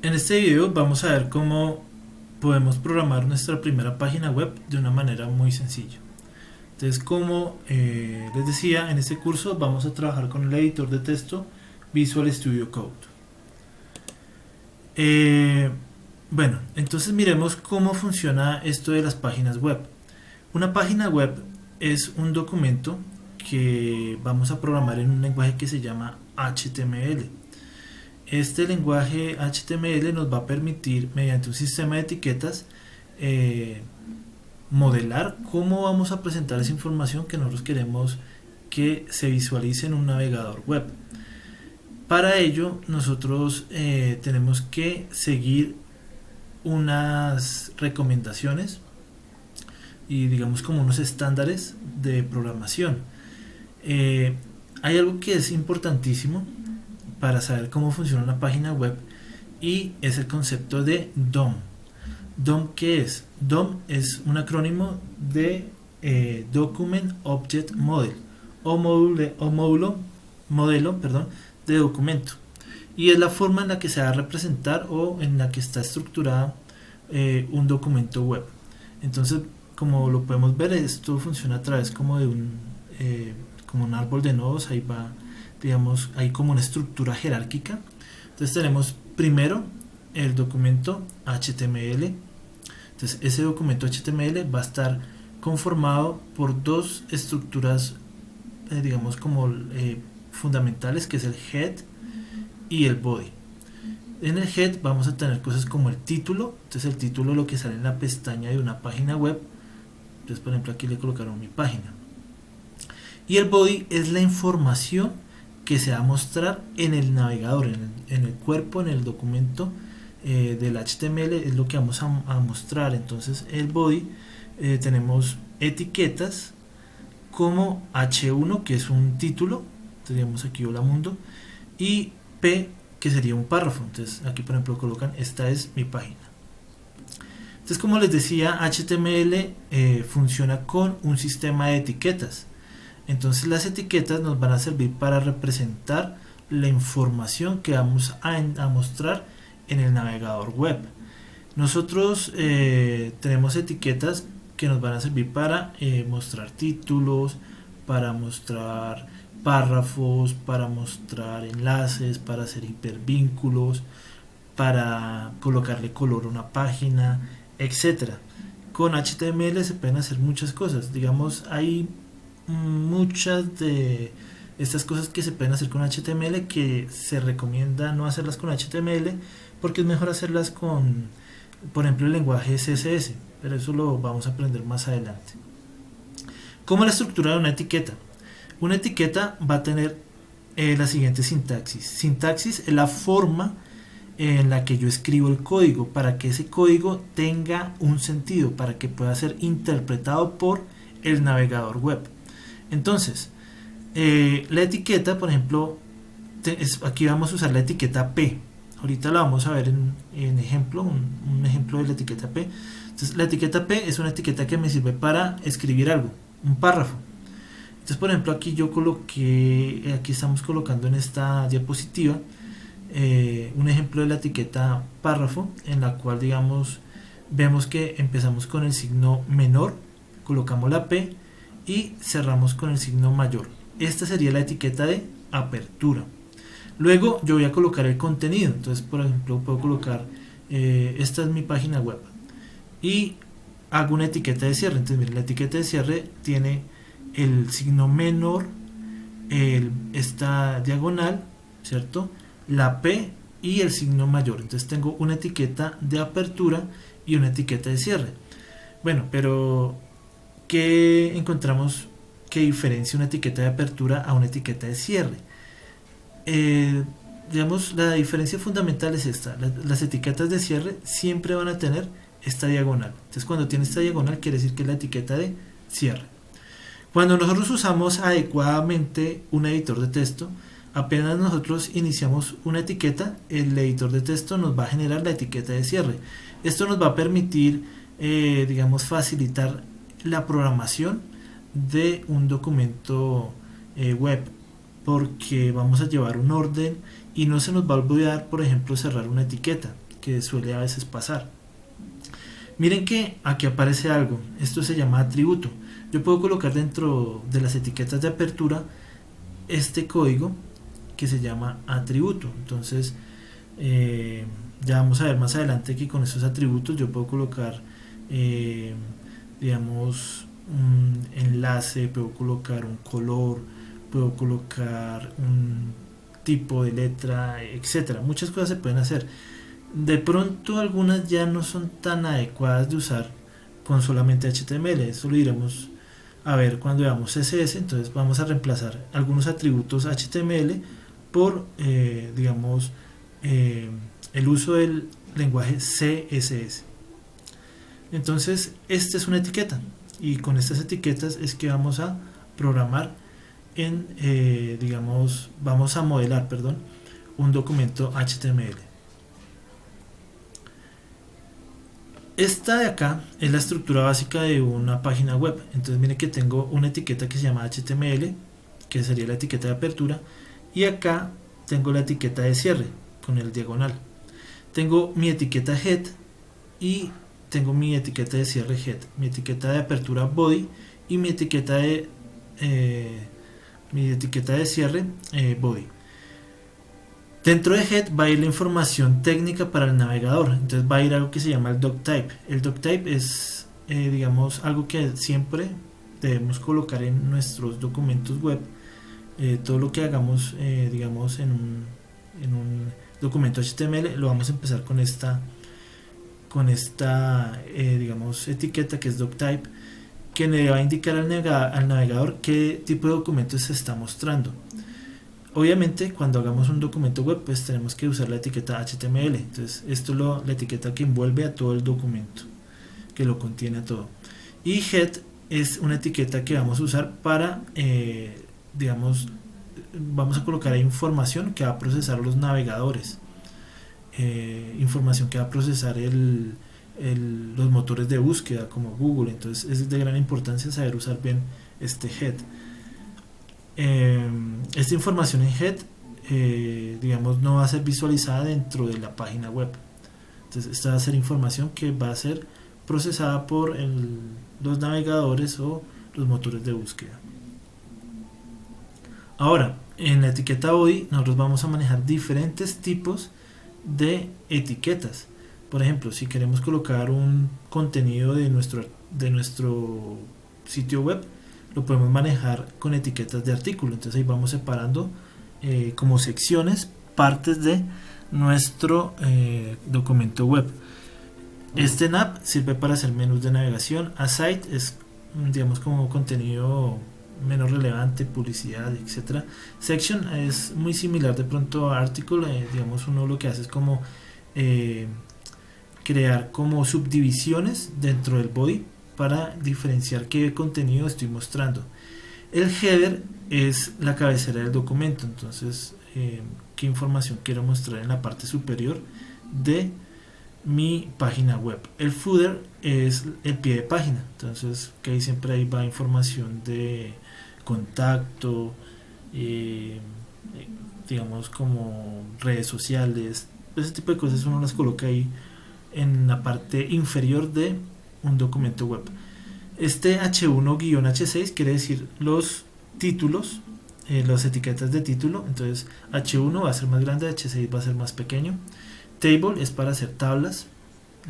En este video vamos a ver cómo podemos programar nuestra primera página web de una manera muy sencilla. Entonces, como les decía, en este curso vamos a trabajar con el editor de texto Visual Studio Code. Bueno, entonces miremos cómo funciona esto de las páginas web. Una página web es un documento que vamos a programar en un lenguaje que se llama HTML. Este lenguaje HTML nos va a permitir, mediante un sistema de etiquetas, modelar cómo vamos a presentar esa información que nosotros queremos que se visualice en un navegador web. Para ello, nosotros tenemos que seguir unas recomendaciones y digamos como unos estándares de programación. Hay algo que es importantísimo para saber cómo funciona una página web y es el concepto de DOM. DOM, ¿qué es? DOM es un acrónimo de Document Object Model o modelo de documento, y es la forma en la que se va a representar o en la que está estructurada un documento web. Entonces, como lo podemos ver, esto funciona a través como de como un árbol de nodos. Ahí va, digamos, hay como una estructura jerárquica. Entonces tenemos primero el documento HTML. Entonces ese documento HTML va a estar conformado por dos estructuras, digamos como fundamentales, que es el head y el body. En el head vamos a tener cosas como el título. Entonces el título es lo que sale en la pestaña de una página web. Entonces, por ejemplo, aquí le colocaron mi página. Y el body es la información que se va a mostrar en el navegador, en el cuerpo, en el documento del HTML, es lo que vamos a mostrar. Entonces el body, tenemos etiquetas como H1, que es un título, tenemos aquí hola mundo, y P, que sería un párrafo. Entonces aquí, por ejemplo, colocan esta es mi página. Entonces, como les decía, HTML funciona con un sistema de etiquetas. Entonces las etiquetas nos van a servir para representar la información que vamos a mostrar en el navegador web. Nosotros tenemos etiquetas que nos van a servir para mostrar títulos, para mostrar párrafos, para mostrar enlaces, para hacer hipervínculos, para colocarle color a una página, etcétera. Con HTML se pueden hacer muchas cosas. Digamos, hay muchas de estas cosas que se pueden hacer con HTML que se recomienda no hacerlas con HTML porque es mejor hacerlas con, por ejemplo, el lenguaje CSS, pero eso lo vamos a aprender más adelante. ¿Cómo es la estructura de una etiqueta? Una etiqueta va a tener la siguiente sintaxis. Sintaxis es la forma en la que yo escribo el código para que ese código tenga un sentido, para que pueda ser interpretado por el navegador web. Entonces, la etiqueta, por ejemplo, aquí vamos a usar la etiqueta P. Ahorita la vamos a ver en ejemplo, un ejemplo de la etiqueta P. Entonces, la etiqueta P es una etiqueta que me sirve para escribir algo, un párrafo. Entonces, por ejemplo, aquí yo coloqué, aquí estamos colocando en esta diapositiva un ejemplo de la etiqueta párrafo, en la cual, digamos, vemos que empezamos con el signo menor, colocamos la P y cerramos con el signo mayor. Esta sería la etiqueta de apertura. Luego yo voy a colocar el contenido. Entonces, por ejemplo, puedo colocar esta es mi página web y hago una etiqueta de cierre. Entonces, miren, la etiqueta de cierre tiene el signo menor, esta diagonal, ¿cierto? La P y el signo mayor. Entonces tengo una etiqueta de apertura y una etiqueta de cierre. Bueno, pero ¿qué encontramos que diferencia una etiqueta de apertura a una etiqueta de cierre? Digamos, la diferencia fundamental es esta. Las etiquetas de cierre siempre van a tener esta diagonal. Entonces, cuando tiene esta diagonal, quiere decir que es la etiqueta de cierre. Cuando nosotros usamos adecuadamente un editor de texto, apenas nosotros iniciamos una etiqueta, el editor de texto nos va a generar la etiqueta de cierre. Esto nos va a permitir, digamos, facilitar la programación de un documento web, porque vamos a llevar un orden y no se nos va a olvidar, por ejemplo, cerrar una etiqueta. que suele a veces pasar. Miren que aquí aparece algo, esto se llama atributo. Yo puedo colocar dentro de las etiquetas de apertura este código que se llama atributo. Entonces ya vamos a ver más adelante que con esos atributos yo puedo colocar digamos un enlace, puedo colocar un color, puedo colocar un tipo de letra, etcétera. Muchas cosas se pueden hacer. De pronto algunas ya no son tan adecuadas de usar con solamente HTML. Eso lo iremos a ver cuando veamos CSS. Entonces vamos a reemplazar algunos atributos HTML por digamos el uso del lenguaje CSS. Entonces esta es una etiqueta y con estas etiquetas es que vamos a programar en digamos vamos a modelar, perdón, un documento HTML. Esta de acá es la estructura básica de una página web. Entonces miren que tengo una etiqueta que se llama HTML, que sería la etiqueta de apertura, y acá tengo la etiqueta de cierre con el diagonal. Tengo mi etiqueta head y tengo mi etiqueta de cierre head, mi etiqueta de apertura body y mi etiqueta de cierre body. Dentro de head va a ir la información técnica para el navegador. Entonces va a ir algo que se llama el doctype. El doctype es digamos algo que siempre debemos colocar en nuestros documentos web. Todo lo que hagamos digamos en un documento HTML lo vamos a empezar con esta digamos etiqueta que es doctype, que le va a indicar al navegador qué tipo de documento se está mostrando. Obviamente cuando hagamos un documento web pues tenemos que usar la etiqueta HTML. Entonces esto es la etiqueta que envuelve a todo el documento, que lo contiene a todo. Y head es una etiqueta que vamos a usar para digamos vamos a colocar ahí información que va a procesar los navegadores, información que va a procesar los motores de búsqueda como Google. Entonces es de gran importancia saber usar bien este head. Esta información en head digamos no va a ser visualizada dentro de la página web. Entonces esta va a ser información que va a ser procesada por los navegadores o los motores de búsqueda. Ahora en la etiqueta body nosotros vamos a manejar diferentes tipos de etiquetas. Por ejemplo, si queremos colocar un contenido de nuestro sitio web, lo podemos manejar con etiquetas de artículo. Entonces ahí vamos separando como secciones partes de nuestro documento web. Este nav sirve para hacer menús de navegación. A site es digamos como contenido menos relevante, publicidad, etcétera. Section es muy similar de pronto a article. Digamos uno lo que hace es como crear como subdivisiones dentro del body para diferenciar qué contenido estoy mostrando. El header es la cabecera del documento. Entonces qué información quiero mostrar en la parte superior de mi página web. El footer es el pie de página. Entonces que ahí siempre ahí va información de contacto, digamos como redes sociales, ese tipo de cosas uno las coloca ahí en la parte inferior de un documento web. Este H1-H6 quiere decir los títulos, las etiquetas de título. Entonces H1 va a ser más grande, H6 va a ser más pequeño. Table es para hacer tablas,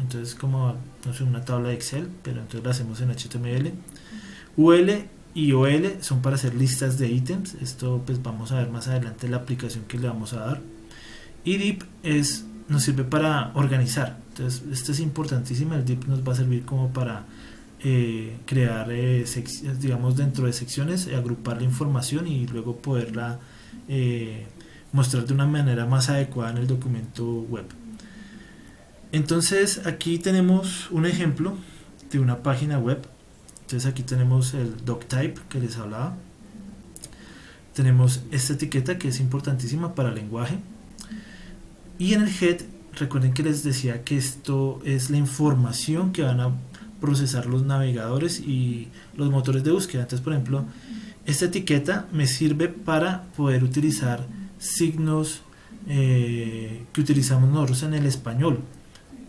entonces como no sé, una tabla de Excel, pero entonces la hacemos en HTML. UL y OL son para hacer listas de ítems. Esto pues vamos a ver más adelante la aplicación que le vamos a dar. Y div nos sirve para organizar. Entonces esto es importantísimo. El div nos va a servir como para crear digamos dentro de secciones, agrupar la información y luego poderla mostrar de una manera más adecuada en el documento web. Entonces aquí tenemos un ejemplo de una página web. Entonces aquí tenemos el doctype que les hablaba, tenemos esta etiqueta que es importantísima para el lenguaje, y en el head recuerden que les decía que esto es la información que van a procesar los navegadores y los motores de búsqueda. Entonces por ejemplo esta etiqueta me sirve para poder utilizar signos que utilizamos nosotros en el español.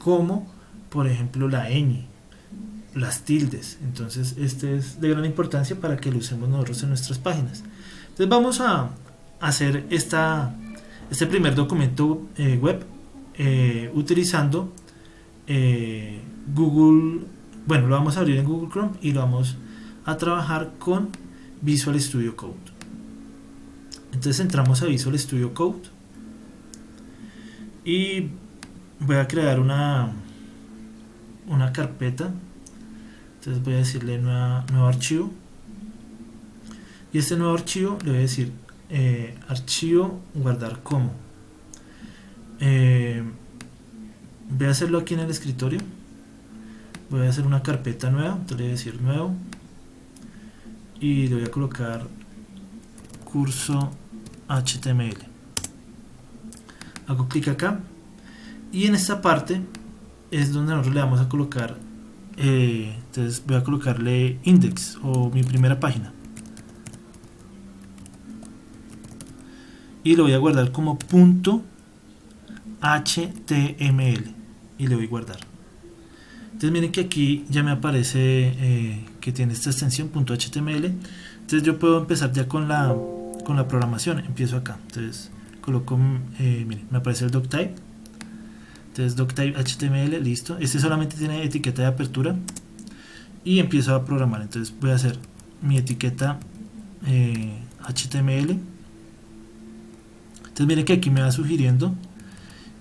como por ejemplo la ñ, las tildes. Entonces este es de gran importancia para que lo usemos nosotros en nuestras páginas. Entonces vamos a hacer este primer documento web utilizando Google. Bueno, lo vamos a abrir en Google Chrome y lo vamos a trabajar con Visual Studio Code. Entonces entramos a Visual Studio Code y voy a crear una carpeta. Entonces voy a decirle nuevo archivo, y este nuevo archivo le voy a decir archivo guardar como. Voy a hacerlo aquí en el escritorio. Voy a hacer una carpeta nueva, entonces le voy a decir nuevo y le voy a colocar curso HTML. Hago clic acá y en esta parte es donde nosotros le vamos a colocar, entonces voy a colocarle index o mi primera página y lo voy a guardar como punto HTML y le voy a guardar. Entonces miren que aquí ya me aparece que tiene esta extensión .html. Entonces yo puedo empezar ya con la programación. Empiezo acá, entonces coloco, miren, me aparece el doctype. Entonces doctype HTML, listo. Este solamente tiene etiqueta de apertura y empiezo a programar. Entonces voy a hacer mi etiqueta HTML. Entonces miren que aquí me va sugiriendo,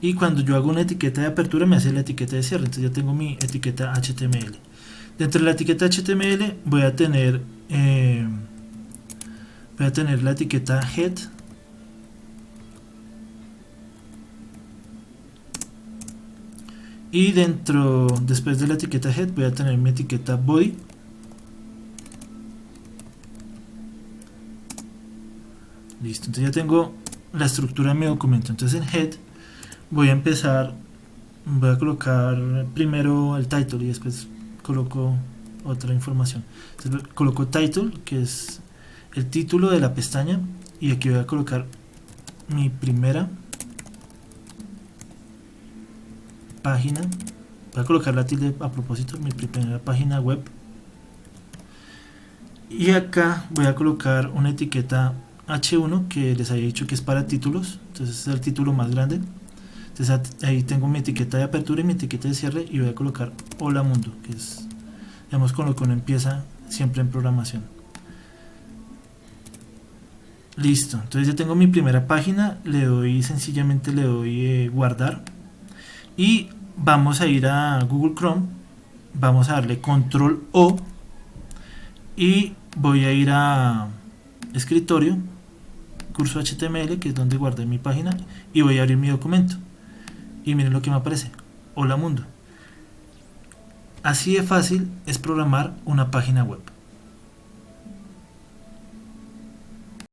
y cuando yo hago una etiqueta de apertura me hace la etiqueta de cierre. Entonces ya tengo mi etiqueta HTML. Dentro de la etiqueta HTML voy a tener la etiqueta head, y después de la etiqueta head voy a tener mi etiqueta body, listo. Entonces ya tengo la estructura de mi documento. Entonces en head voy a colocar primero el title y después coloco otra información. Entonces coloco title, que es el título de la pestaña, y aquí voy a colocar mi primera página. Voy a colocar la tilde a propósito, mi primera página web, y acá voy a colocar una etiqueta H1 que les había dicho que es para títulos. Entonces es el título más grande. Entonces ahí tengo mi etiqueta de apertura y mi etiqueta de cierre, y voy a colocar hola mundo, que es, digamos, con lo que uno empieza siempre en programación. Listo, entonces ya tengo mi primera página. Sencillamente le doy guardar, y vamos a ir a Google Chrome, vamos a darle control O y voy a ir a escritorio, curso HTML, que es donde guardé mi página, y voy a abrir mi documento. Y miren lo que me aparece, hola mundo. Así de fácil es programar una página web.